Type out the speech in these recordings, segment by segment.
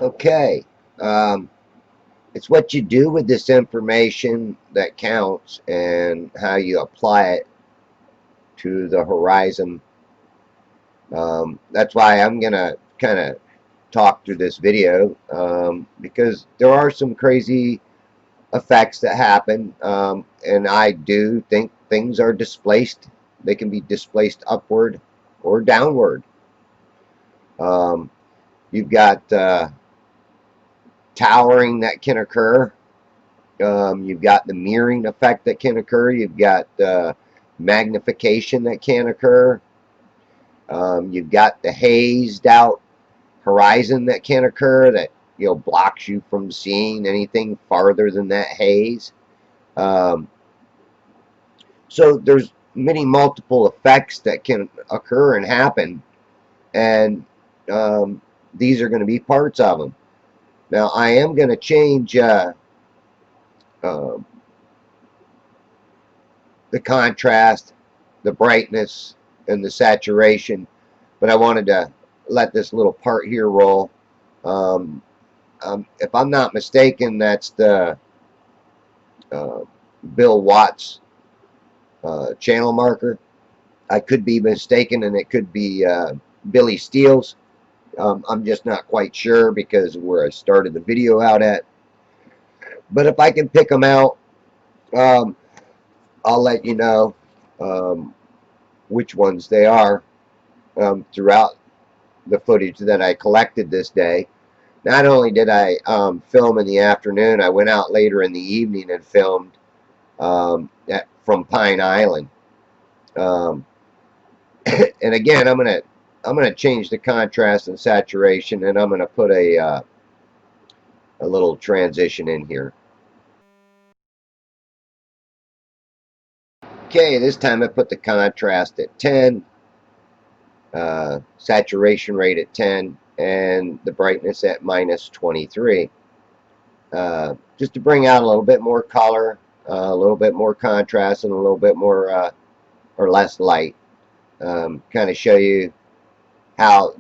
Okay, it's what you do with this information that counts and how you apply it to the horizon. That's why I'm going to kind of talk through this video because there are some crazy effects that happen, and I do think things are displaced. They can be displaced upward or downward. Um, you've got towering that can occur. You've got the mirroring effect that can occur. You've got magnification that can occur. You've got the hazed out horizon that can occur that blocks you from seeing anything farther than that haze. Um, so there's many multiple effects that can occur and happen, and these are going to be parts of them. Now I am going to change uh, the contrast, the brightness, and the saturation, but I wanted to let this little part here roll. Um, if I'm not mistaken, that's the uh, Bill Watts channel marker. I could be mistaken, and it could be Billy Steele's. I'm just not quite sure because of where I started the video out at. But if I can pick them out, um, I'll let you know um, which ones they are throughout the footage that I collected this day. Not only did I film in the afternoon, I went out later in the evening and filmed from Pine Island. Um, and again, I'm gonna change the contrast and saturation, and I'm gonna put a little transition in here. Okay, this time I put the contrast at 10, saturation rate at 10, and the brightness at minus 23. Just to bring out a little bit more color, a little bit more contrast, and a little bit more or less light. Kind of show you how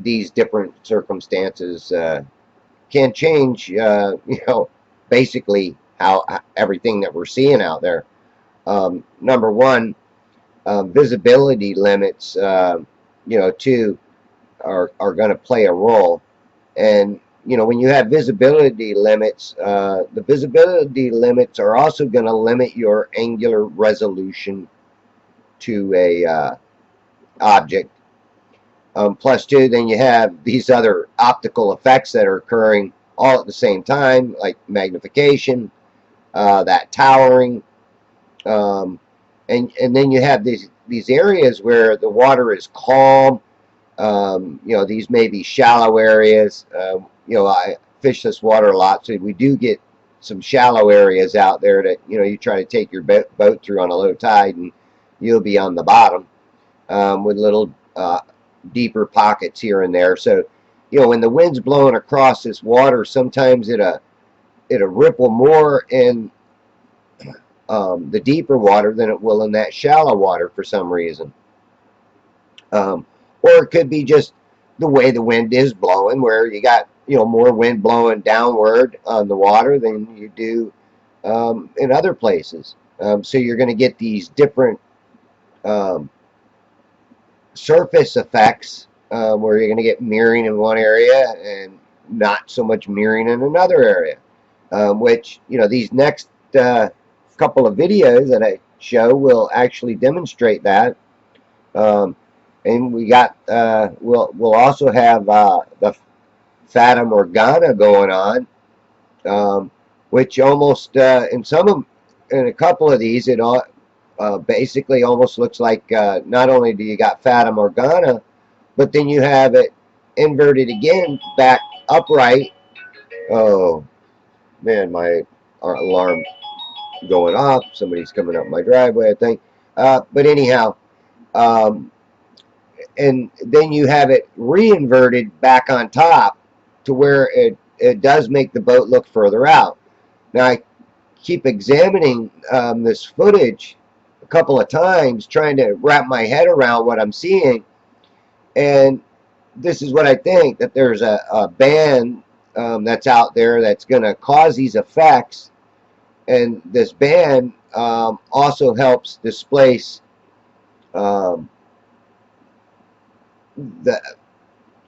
these different circumstances can change, basically how everything that we're seeing out there. Number one, visibility limits, too, are going to play a role. And when you have visibility limits, the visibility limits are also going to limit your angular resolution to a object. Plus, too, then you have these other optical effects that are occurring all at the same time, like magnification, that towering, um, and then you have these areas where the water is calm. These may be shallow areas. I fish this water a lot, so we do get some shallow areas out there that you try to take your boat through on a low tide, and you'll be on the bottom with little deeper pockets here and there. So, when the wind's blowing across this water, sometimes it'll ripple more in the deeper water than it will in that shallow water for some reason. Or it could be just the way the wind is blowing, where you got more wind blowing downward on the water than you do in other places. So you're going to get these different um, surface effects where you're going to get mirroring in one area and not so much mirroring in another area. Which these next couple of videos that I show will actually demonstrate that. Um, and we got we'll also have the Fata Morgana going on, which almost in a couple of these it all basically almost looks like not only do you got Fata Morgana, but then you have it inverted again back upright. Oh man, my alarm going off. Somebody's coming up my driveway, I think. But anyhow, um, and then you have it reinverted back on top to where it does make the boat look further out. Now I keep examining this footage a couple of times, trying to wrap my head around what I'm seeing, and this is what I think, that there's a band that's out there that's going to cause these effects. And this band also helps displace um, the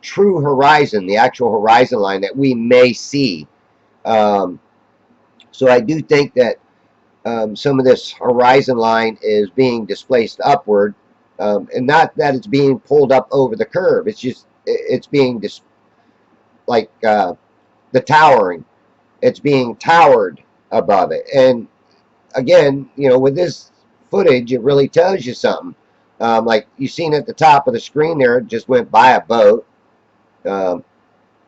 true horizon, the actual horizon line that we may see. Um, so I do think that some of this horizon line is being displaced upward, and not that it's being pulled up over the curve. It's just it's being like the towering. It's being towered above it. And again, you know, with this footage, it really tells you something. Like you seen at the top of the screen there, it just went by a boat. Um,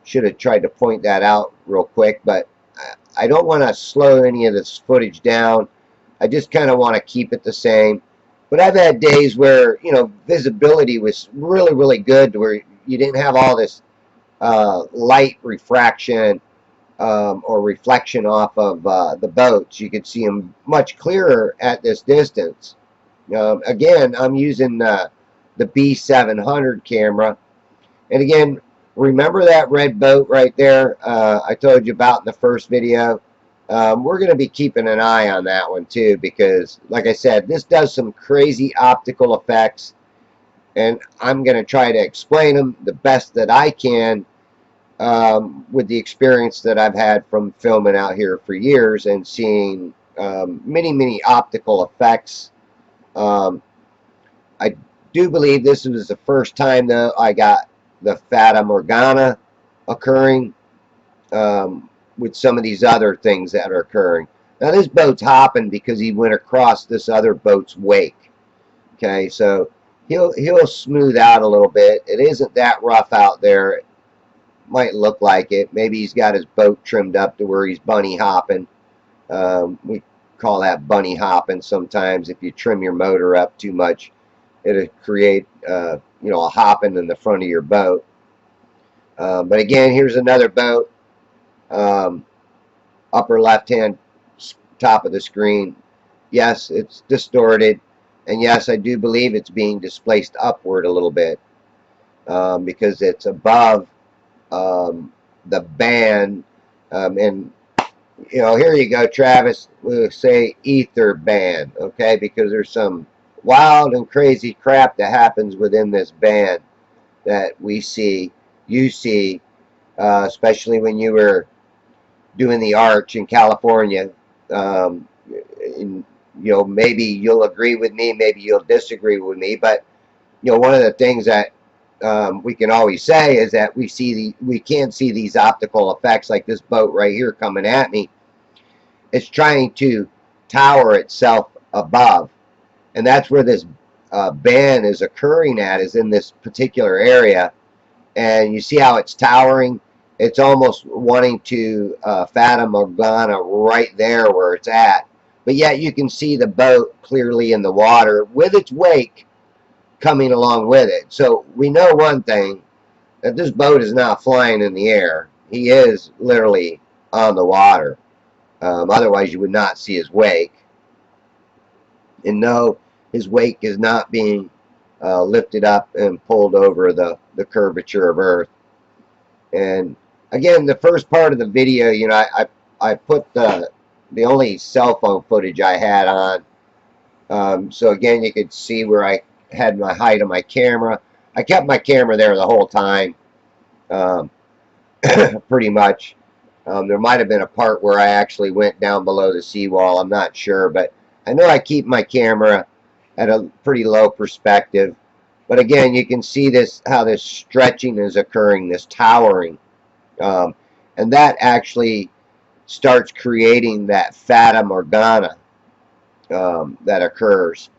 should have tried to point that out real quick, but I don't want to slow any of this footage down. I just kind of want to keep it the same. But I've had days where, you know, visibility was really, really good, where you didn't have all this light refraction or reflection off of the boats. You could see them much clearer at this distance. Again, I'm using the B700 camera. And again, remember that red boat right there I told you about in the first video? We're going to be keeping an eye on that one too, because like I said, this does some crazy optical effects, and I'm going to try to explain them the best that I can with the experience that I've had from filming out here for years and seeing many optical effects. Um, I do believe this was the first time, though, I got the Fata Morgana occurring with some of these other things that are occurring. Now, this boat's hopping because he went across this other boat's wake. Okay, so he'll smooth out a little bit. It isn't that rough out there. It might look like it. Maybe he's got his boat trimmed up to where he's bunny hopping. We call that bunny hopping sometimes. If you trim your motor up too much, it'll create you know, a hopping in the front of your boat. But again, here's another boat. Upper left hand top of the screen. Yes, it's distorted, and yes, I do believe it's being displaced upward a little bit because it's above the band. And you know, here you go, Travis. We'll say ether band, okay, because there's some wild and crazy crap that happens within this band that we see, you see, especially when you were doing the arch in California. And, you know, maybe you'll agree with me, maybe you'll disagree with me, but you know, one of the things that we can always say is that we can't see these optical effects like this boat right here coming at me. It's trying to tower itself above, and that's where this band is occurring at, is in this particular area. And you see how it's towering. It's almost wanting to Fata Morgana right there where it's at, but yet you can see the boat clearly in the water with its wake coming along with it. So we know one thing, that this boat is not flying in the air. He is literally on the water. Otherwise you would not see his wake. And no, his wake is not being lifted up and pulled over the curvature of Earth. And again, the first part of the video, you know, I put the only cell phone footage I had on. So again, you could see where I had my height of my camera. I kept my camera there the whole time, um, pretty much. There might have been a part where I actually went down below the seawall. I'm not sure, but I know I keep my camera at a pretty low perspective. But again, you can see this, how this stretching is occurring, this towering. Um, and that actually starts creating that Fata Morgana that occurs.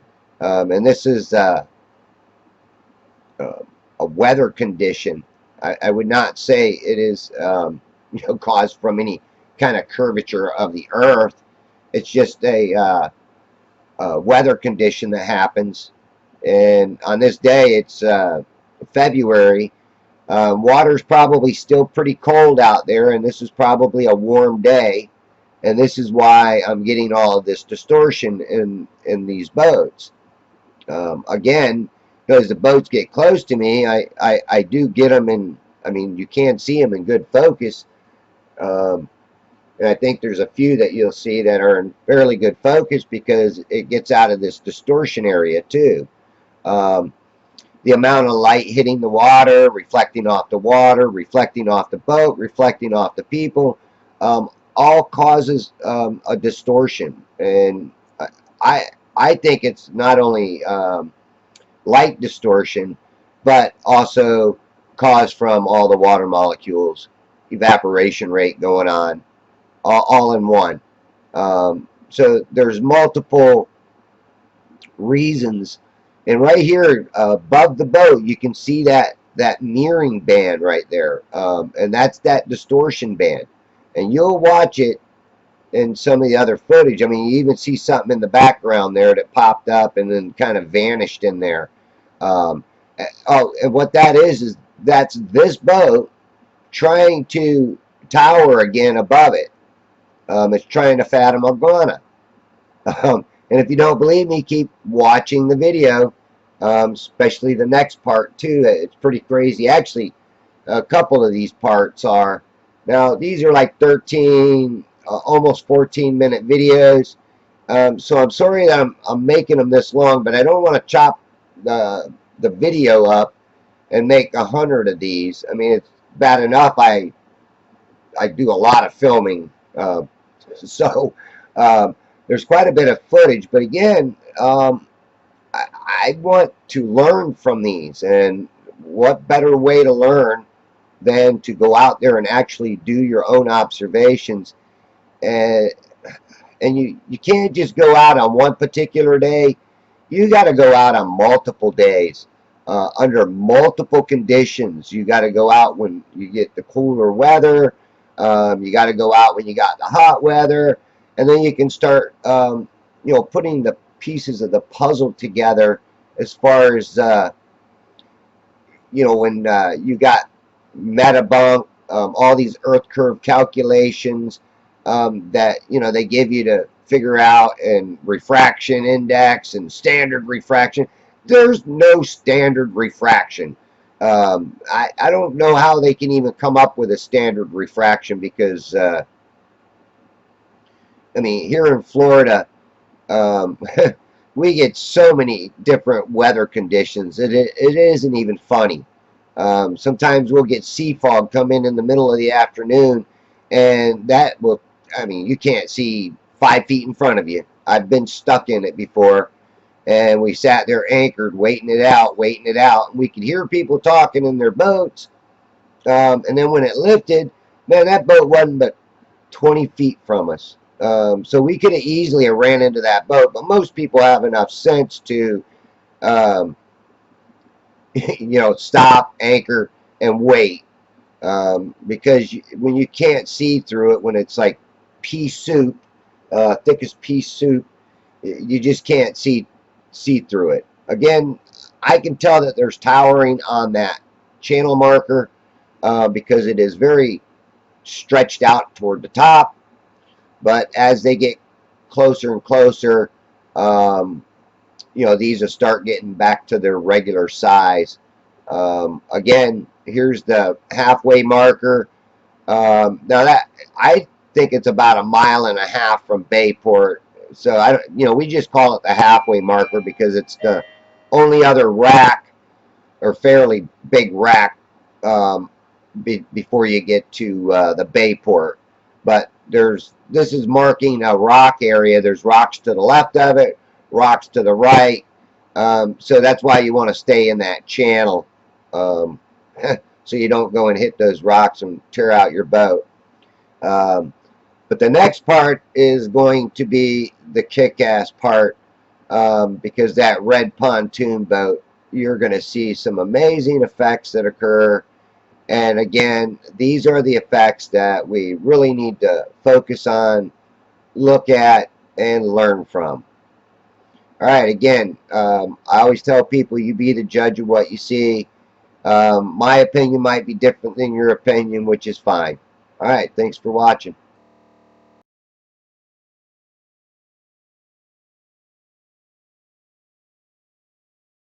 And this is a weather condition. I would not say it is you know, caused from any kind of curvature of the Earth. It's just a weather condition that happens. And on this day, it's February. Water's probably still pretty cold out there, and this is probably a warm day. And this is why I'm getting all of this distortion in these boats. Again, because the boats get close to me, I do get them in, I mean, you can see them in good focus, And I think there's a few that you'll see that are in fairly good focus because it gets out of this distortion area too. Um, the amount of light hitting the water, reflecting off the water, reflecting off the boat, reflecting off the people, all causes a distortion. And I I think it's not only light distortion, but also caused from all the water molecules, evaporation rate going on, all in one. So there's multiple reasons. And right here above the boat, you can see that mirroring band right there, and that's that distortion band. And you'll watch it in some of the other footage. I mean, you even see something in the background there that popped up and then kind of vanished in there. Um, oh, and what that is that's this boat trying to tower again above it. It's trying to fathom iguana. And if you don't believe me, keep watching the video, especially the next part too. It's pretty crazy. Actually, a couple of these parts are. Now, these are like 13, almost 14-minute videos. So I'm sorry that I'm making them this long, but I don't want to chop the video up and make 100 of these. I mean, it's bad enough I do a lot of filming, so um, there's quite a bit of footage. But again, I want to learn from these, and what better way to learn than to go out there and actually do your own observations. And you can't just go out on one particular day. You got to go out on multiple days, under multiple conditions. You got to go out when you get the cooler weather. You got to go out when you got the hot weather, and then you can start, putting the pieces of the puzzle together. As far as when you got metabunk, all these earth curve calculations that they give you to figure out, and refraction index and standard refraction. There's no standard refraction. I don't know how they can even come up with a standard refraction, because I mean, here in Florida, um, we get so many different weather conditions. It isn't even funny. Sometimes we'll get sea fog come in the middle of the afternoon, and that will, I mean, you can't see 5 feet in front of you. I've been stuck in it before, and we sat there anchored, waiting it out, waiting it out. And we could hear people talking in their boats, and then when it lifted, man, that boat wasn't but 20 feet from us. So we could have easily ran into that boat, but most people have enough sense to, um, stop, anchor, and wait. Because when you can't see through it, when it's like pea soup, thick as pea soup, you just can't see through it. Again, I can tell that there's towering on that channel marker, because it is very stretched out toward the top. But as they get closer and closer, these will start getting back to their regular size. Again, here's the halfway marker. Now that I think it's about 1.5 miles from Bayport. So we just call it the halfway marker because it's the only other rack, or fairly big rack, um, before you get to the Bayport. But this is marking a rock area. There's rocks to the left of it, rocks to the right. So that's why you want to stay in that channel, um, so you don't go and hit those rocks and tear out your boat. Um, but the next part is going to be the kick-ass part, because that red pontoon boat, you're going to see some amazing effects that occur. And again, these are the effects that we really need to focus on, look at, and learn from. All right, again, I always tell people, you be the judge of what you see. My opinion might be different than your opinion, which is fine. All right, thanks for watching.